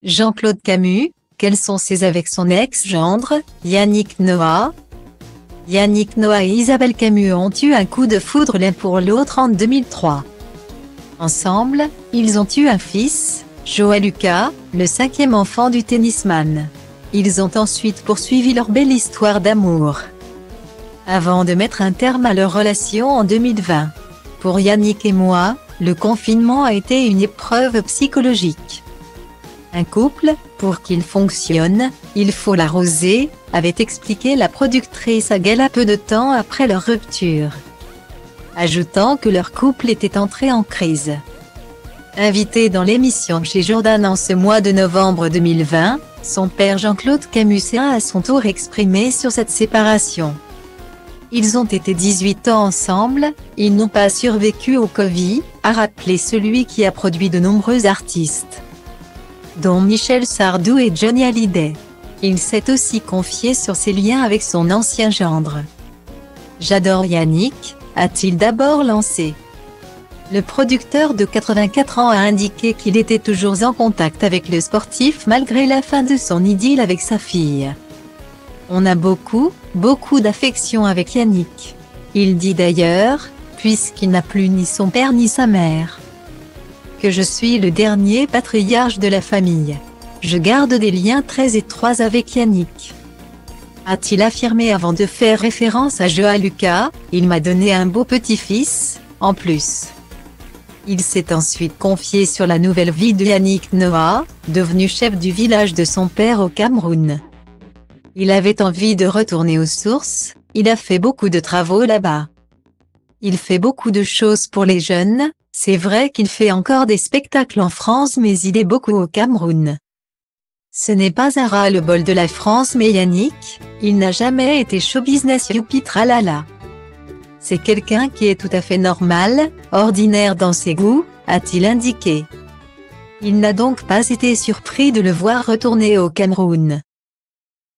Jean-Claude Camus, quels sont ses avec son ex-gendre, Yannick Noah? Yannick Noah et Isabelle Camus ont eu un coup de foudre l'un pour l'autre en 2003. Ensemble, ils ont eu un fils, Joël Lucas, le 5e enfant du tennisman. Ils ont ensuite poursuivi leur belle histoire d'amour, avant de mettre un terme à leur relation en 2020. Pour Yannick et moi, le confinement a été une épreuve psychologique. Un couple, pour qu'il fonctionne, il faut l'arroser, avait expliqué la productrice à Gala peu de temps après leur rupture, ajoutant que leur couple était entré en crise. Invité dans l'émission Chez Jourdain en ce mois de novembre 2020, son père Jean-Claude Camus s'est à son tour exprimé sur cette séparation. Ils ont été 18 ans ensemble, ils n'ont pas survécu au Covid, a rappelé celui qui a produit de nombreux artistes, dont Michel Sardou et Johnny Hallyday. Il s'est aussi confié sur ses liens avec son ancien gendre. « J'adore Yannick », a-t-il d'abord lancé. Le producteur de 84 ans a indiqué qu'il était toujours en contact avec le sportif malgré la fin de son idylle avec sa fille. « On a beaucoup d'affection avec Yannick. Il dit d'ailleurs, puisqu'il n'a plus ni son père ni sa mère, que je suis le dernier patriarche de la famille. Je garde des liens très étroits avec Yannick », a-t-il affirmé avant de faire référence à Joël Lucas. « Il m'a donné un beau petit-fils, en plus ». Il s'est ensuite confié sur la nouvelle vie de Yannick Noah, devenu chef du village de son père au Cameroun. Il avait envie de retourner aux sources, il a fait beaucoup de travaux là-bas. Il fait beaucoup de choses pour les jeunes, c'est vrai qu'il fait encore des spectacles en France mais il est beaucoup au Cameroun. Ce n'est pas un ras-le-bol de la France mais Yannick, il n'a jamais été show business youpi tralala. C'est quelqu'un qui est tout à fait normal, ordinaire dans ses goûts, a-t-il indiqué. Il n'a donc pas été surpris de le voir retourner au Cameroun.